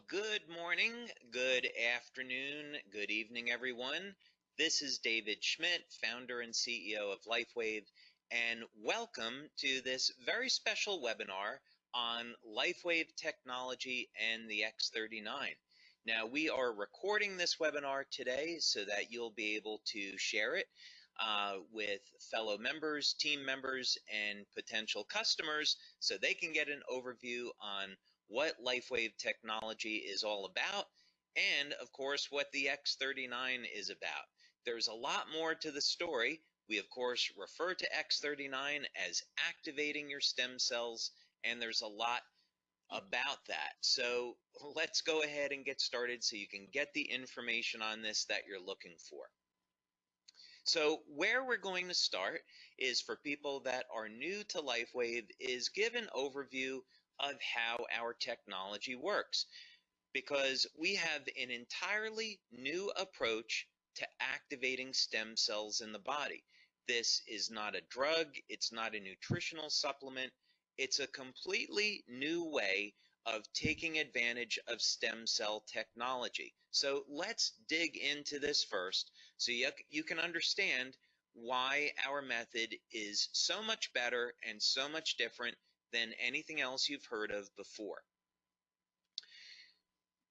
Good morning, good afternoon, good evening, everyone. This is David Schmidt, founder and CEO of Lifewave, and welcome to this very special webinar on Lifewave technology and the X39. Now, we are recording this webinar today so that you'll be able to share it with fellow members, team members, and potential customers so they can get an overview on what Lifewave technology is all about, and of course what the X39 is about. There's a lot more to the story. We of course refer to X39 as activating your stem cells, and there's a lot about that. So let's go ahead and get started so you can get the information on this that you're looking for. So where we're going to start is for people that are new to Lifewave is give an overview of how our technology works, because we have an entirely new approach to activating stem cells in the body. This is not a drug, it's not a nutritional supplement, it's a completely new way of taking advantage of stem cell technology. So let's dig into this first so you can understand why our method is so much better and so much different than anything else you've heard of before.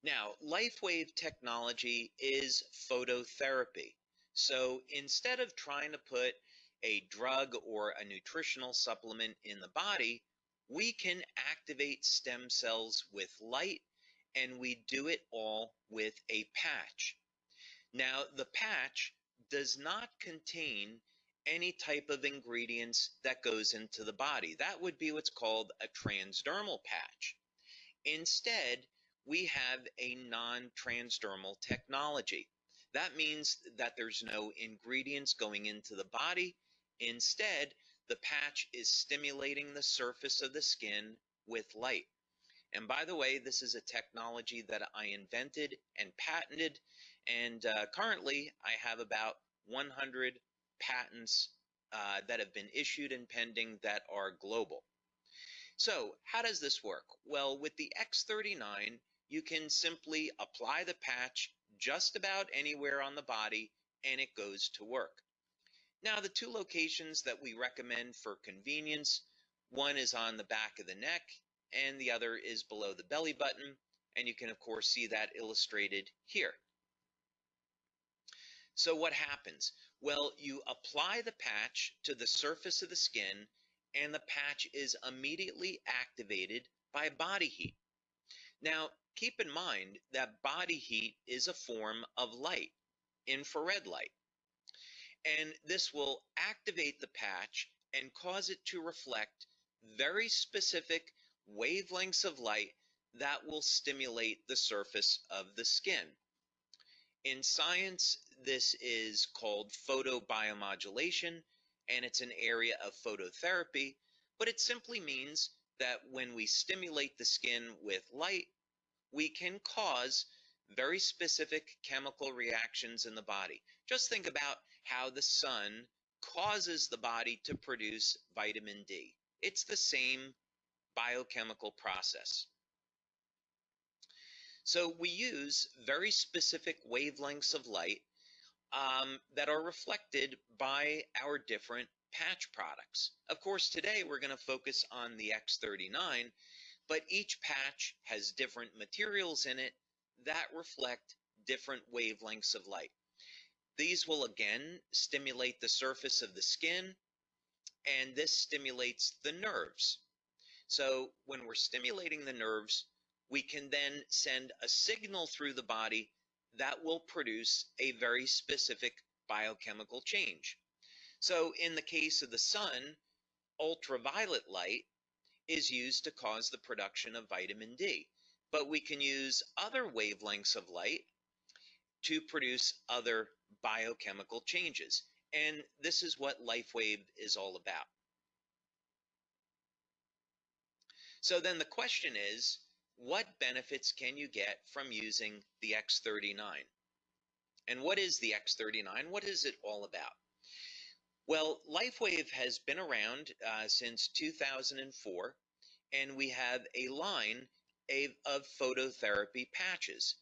Now, Lifewave technology is phototherapy. So instead of trying to put a drug or a nutritional supplement in the body, we can activate stem cells with light, and we do it all with a patch. Now, the patch does not contain any type of ingredients that goes into the body. That would be what's called a transdermal patch. Instead, we have a non-transdermal technology. That means that there's no ingredients going into the body. Instead, the patch is stimulating the surface of the skin with light. And by the way, this is a technology that I invented and patented, and currently I have about 100 patents that have been issued and pending that are global. So how does this work? Well, with the X39, you can simply apply the patch just about anywhere on the body and it goes to work. Now, the two locations that we recommend for convenience, one is on the back of the neck and the other is below the belly button, and you can of course see that illustrated here. So what happens? Well, you apply the patch to the surface of the skin and the patch is immediately activated by body heat. Now, keep in mind that body heat is a form of light, infrared light. And this will activate the patch and cause it to reflect very specific wavelengths of light that will stimulate the surface of the skin. In science, this is called photobiomodulation, and it's an area of phototherapy, but it simply means that when we stimulate the skin with light, we can cause very specific chemical reactions in the body. Just think about how the sun causes the body to produce vitamin D. It's the same biochemical process. So we use very specific wavelengths of light that are reflected by our different patch products. Of course, today we're going to focus on the X39, but each patch has different materials in it that reflect different wavelengths of light. These will again stimulate the surface of the skin, and this stimulates the nerves. So when we're stimulating the nerves, we can then send a signal through the body that will produce a very specific biochemical change. So in the case of the sun, ultraviolet light is used to cause the production of vitamin D. But we can use other wavelengths of light to produce other biochemical changes. And this is what Lifewave is all about. So then the question is, what benefits can you get from using the X39? And what is the X39? What is it all about? Well, Lifewave has been around since 2004, and we have a line of phototherapy patches.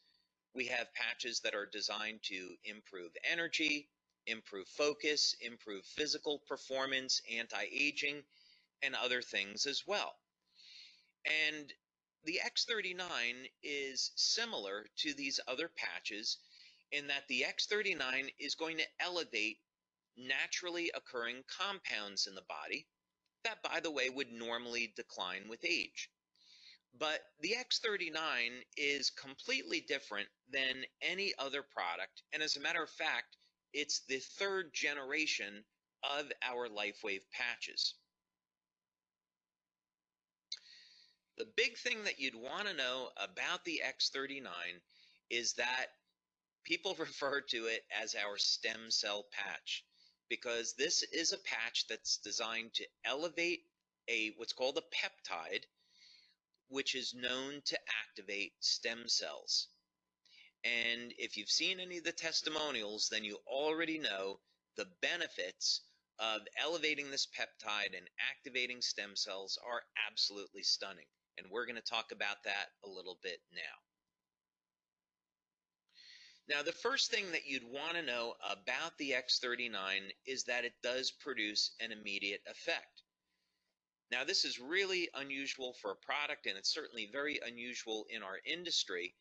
We have patches that are designed to improve energy, improve focus, improve physical performance, anti-aging, and other things as well. And the X39 is similar to these other patches in that the X39 is going to elevate naturally occurring compounds in the body that, by the way, would normally decline with age. But the X39 is completely different than any other product, and as a matter of fact, it's the third generation of our Lifewave patches. The big thing that you'd want to know about the X39 is that people refer to it as our stem cell patch, because this is a patch that's designed to elevate what's called a peptide, which is known to activate stem cells. And if you've seen any of the testimonials, then you already know the benefits of elevating this peptide and activating stem cells are absolutely stunning. And we're going to talk about that a little bit now. Now, the first thing that you'd want to know about the X39 is that it does produce an immediate effect. Now, this is really unusual for a product, and it's certainly very unusual in our industry.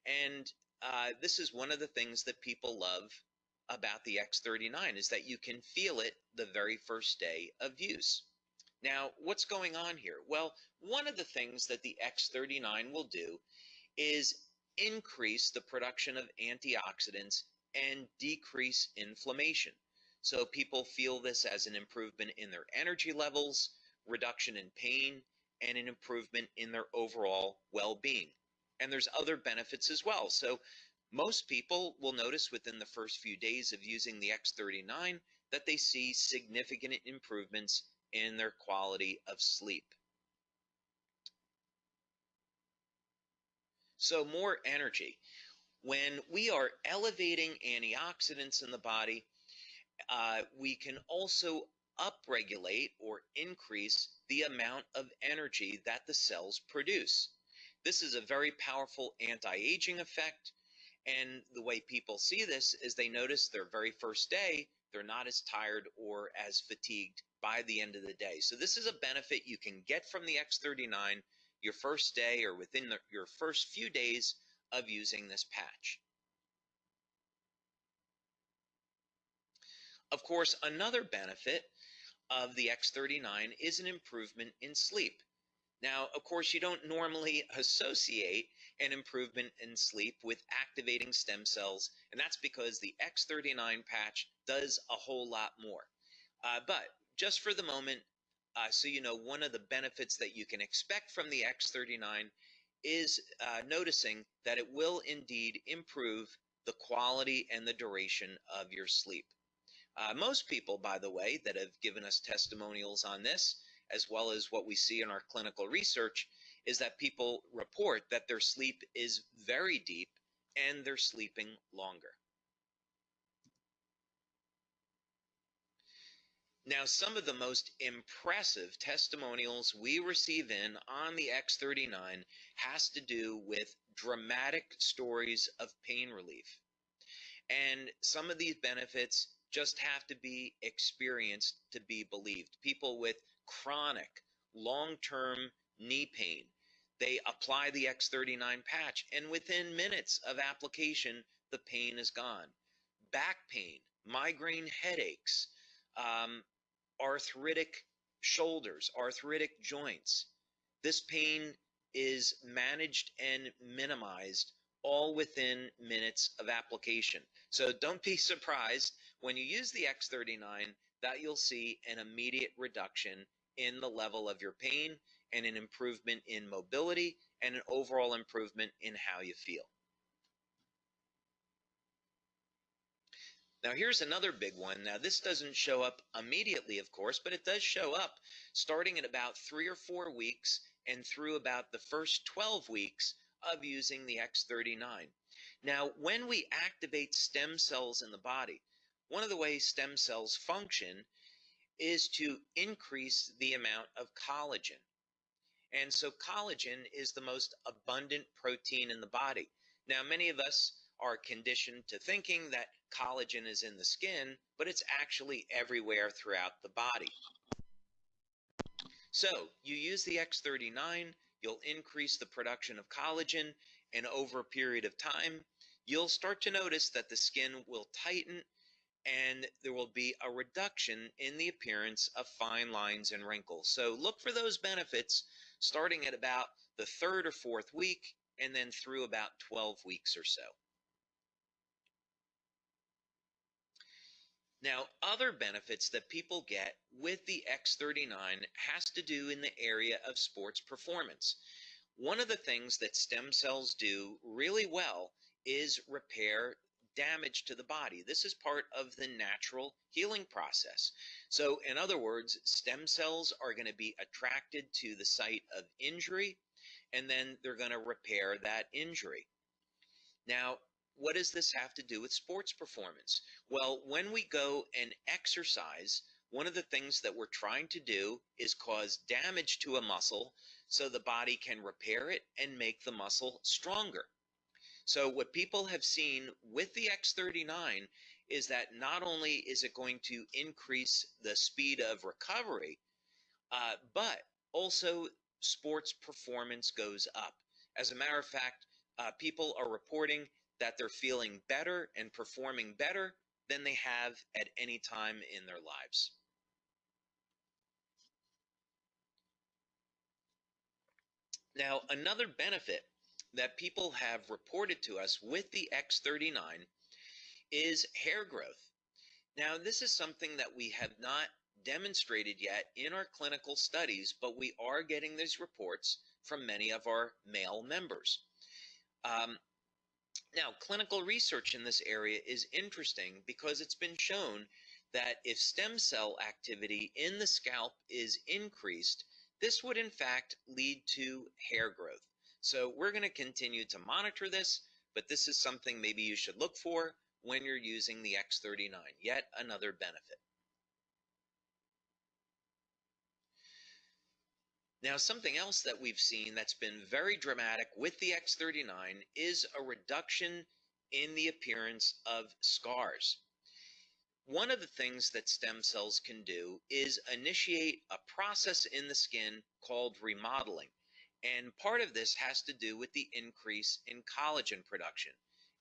And this is one of the things that people love about the X39 is that you can feel it the very first day of use. Now, what's going on here? Well, one of the things that the X39 will do is increase the production of antioxidants and decrease inflammation. So people feel this as an improvement in their energy levels, reduction in pain, and an improvement in their overall well-being. And there's other benefits as well. So most people will notice within the first few days of using the X39 that they see significant improvements in their quality of sleep. So more energy. When we are elevating antioxidants in the body, we can also upregulate or increase the amount of energy that the cells produce. This is a very powerful anti-aging effect, and the way people see this is they notice their very first day, they're not as tired or as fatigued by the end of the day. So this is a benefit you can get from the X39 your first day or within your first few days of using this patch. Of course, another benefit of the X39 is an improvement in sleep. Now, of course, you don't normally associate an improvement in sleep with activating stem cells, and that's because the X39 patch does a whole lot more. But just for the moment, so you know, one of the benefits that you can expect from the X39 is noticing that it will indeed improve the quality and the duration of your sleep. Most people, by the way, that have given us testimonials on this, as well as what we see in our clinical research, is that people report that their sleep is very deep and they're sleeping longer. Now, some of the most impressive testimonials we receive in on the X39 has to do with dramatic stories of pain relief. And some of these benefits just have to be experienced to be believed. People with chronic, long-term knee pain, they apply the X39 patch, and within minutes of application, the pain is gone. Back pain, migraine headaches, arthritic shoulders, arthritic joints. This pain is managed and minimized all within minutes of application. So don't be surprised when you use the X39 that you'll see an immediate reduction in the level of your pain and an improvement in mobility and an overall improvement in how you feel. Now, here's another big one. Now, this doesn't show up immediately, of course, but it does show up starting at about 3 or 4 weeks and through about the first 12 weeks of using the X39. Now, when we activate stem cells in the body, one of the ways stem cells function is to increase the amount of collagen. And so collagen is the most abundant protein in the body. Now, many of us are conditioned to thinking that collagen is in the skin, but it's actually everywhere throughout the body. So you use the X39, you'll increase the production of collagen, and over a period of time, you'll start to notice that the skin will tighten and there will be a reduction in the appearance of fine lines and wrinkles. So look for those benefits starting at about the 3rd or 4th week and then through about 12 weeks or so. Now, other benefits that people get with the X39 has to do in the area of sports performance. One of the things that stem cells do really well is repair damage to the body. This is part of the natural healing process. So, in other words, stem cells are going to be attracted to the site of injury, and then they're going to repair that injury. Now, what does this have to do with sports performance? Well, when we go and exercise, one of the things that we're trying to do is cause damage to a muscle so the body can repair it and make the muscle stronger. So what people have seen with the X39 is that not only is it going to increase the speed of recovery, but also sports performance goes up. As a matter of fact, people are reporting that they're feeling better and performing better than they have at any time in their lives. Now, another benefit that people have reported to us with the X39 is hair growth. Now, this is something that we have not demonstrated yet in our clinical studies, but we are getting these reports from many of our male members. Now, clinical research in this area is interesting because it's been shown that if stem cell activity in the scalp is increased, this would in fact lead to hair growth. So we're going to continue to monitor this, but this is something maybe you should look for when you're using the X39, yet another benefit. Now, something else that we've seen that's been very dramatic with the X39 is a reduction in the appearance of scars. One of the things that stem cells can do is initiate a process in the skin called remodeling. And part of this has to do with the increase in collagen production.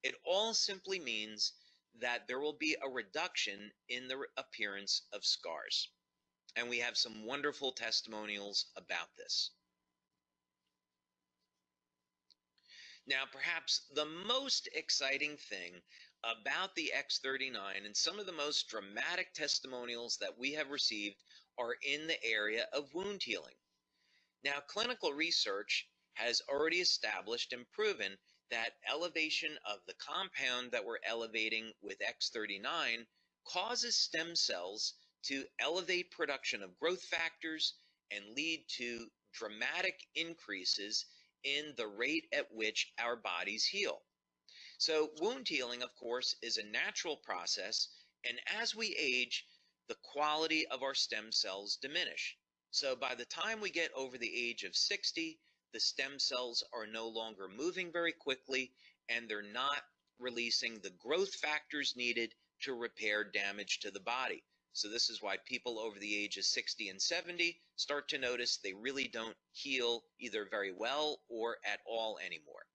It all simply means that there will be a reduction in the appearance of scars. And we have some wonderful testimonials about this. Now, perhaps the most exciting thing about the X39 and some of the most dramatic testimonials that we have received are in the area of wound healing. Now, clinical research has already established and proven that elevation of the compound that we're elevating with X39 causes stem cells to elevate production of growth factors and lead to dramatic increases in the rate at which our bodies heal. So wound healing, of course, is a natural process, and as we age, the quality of our stem cells diminish. So by the time we get over the age of 60, the stem cells are no longer moving very quickly, and they're not releasing the growth factors needed to repair damage to the body. So this is why people over the age of 60 and 70 start to notice they really don't heal either very well or at all anymore.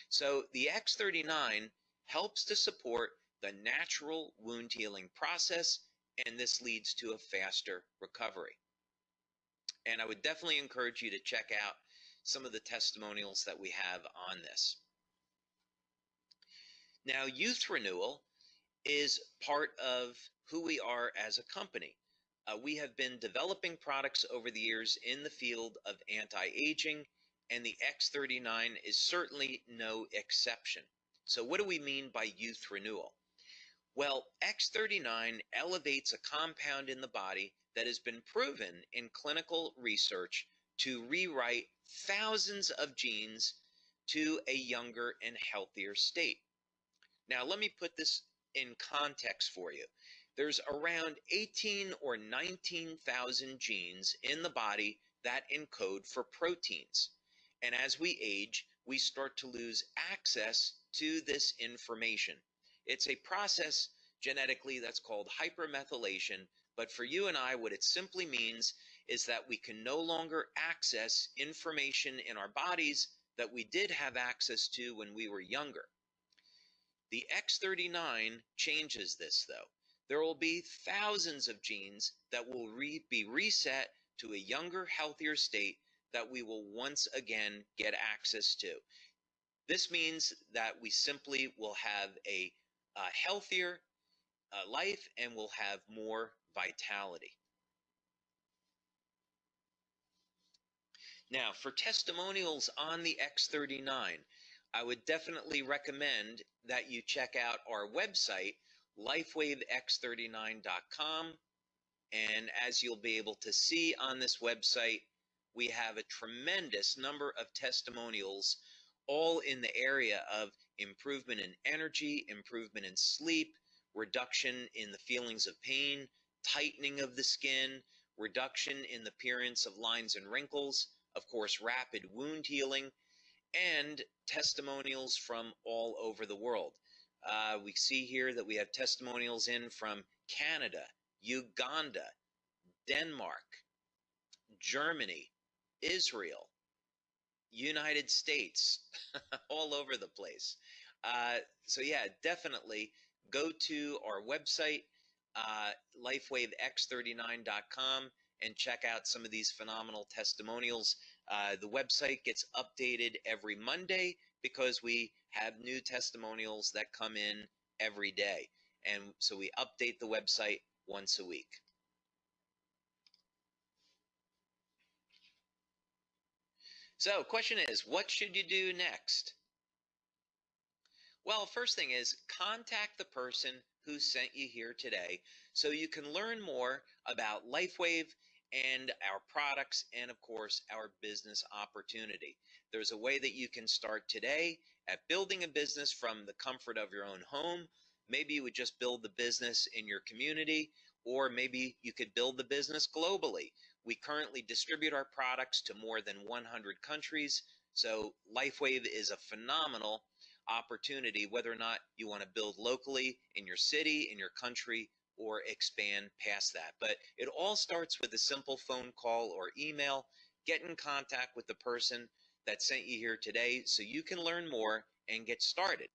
So the X39 helps to support the natural wound healing process, and this leads to a faster recovery. And I would definitely encourage you to check out some of the testimonials that we have on this. Now, youth renewal is part of who we are as a company. We have been developing products over the years in the field of anti-aging, and the X39 is certainly no exception. So what do we mean by youth renewal? Well, X39 elevates a compound in the body that has been proven in clinical research to rewrite thousands of genes to a younger and healthier state. Now, let me put this in context for you. There's around 18 or 19,000 genes in the body that encode for proteins. And as we age, we start to lose access to this information. It's a process genetically that's called hypermethylation, but for you and I, what it simply means is that we can no longer access information in our bodies that we did have access to when we were younger. The X39 changes this, though. There will be thousands of genes that will be reset to a younger, healthier state that we will once again get access to. This means that we simply will have a healthier life and will have more vitality. Now, for testimonials on the X39, I would definitely recommend that you check out our website, lifewavex39.com. And as you'll be able to see on this website, we have a tremendous number of testimonials, all in the area of improvement in energy, improvement in sleep, reduction in the feelings of pain, tightening of the skin, reduction in the appearance of lines and wrinkles, of course, rapid wound healing, and testimonials from all over the world. We see here that we have testimonials in from Canada, Uganda, Denmark, Germany, Israel, United States, all over the place. So yeah, definitely go to our website, lifewavex39.com, and check out some of these phenomenal testimonials. The website gets updated every Monday because we have new testimonials that come in every day. And so we update the website once a week. So question is, what should you do next? Well, first thing is contact the person who sent you here today so you can learn more about Lifewave and our products and, of course, our business opportunity. There's a way that you can start today at building a business from the comfort of your own home. Maybe you would just build the business in your community, or maybe you could build the business globally. We currently distribute our products to more than 100 countries, so Lifewave is a phenomenal opportunity, whether or not you want to build locally in your city, in your country, or expand past that. But it all starts with a simple phone call or email. Get in contact with the person that sent you here today so you can learn more and get started.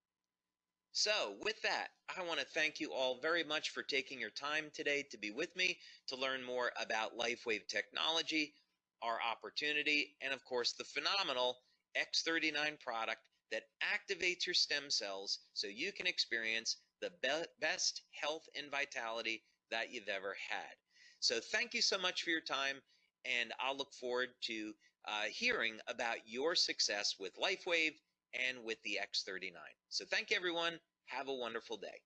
So with that, I want to thank you all very much for taking your time today to be with me to learn more about Lifewave technology, our opportunity, and of course the phenomenal X39 product that activates your stem cells so you can experience the best health and vitality that you've ever had. So thank you so much for your time, and I'll look forward to hearing about your success with Lifewave and with the X39. So thank you, everyone. Have a wonderful day.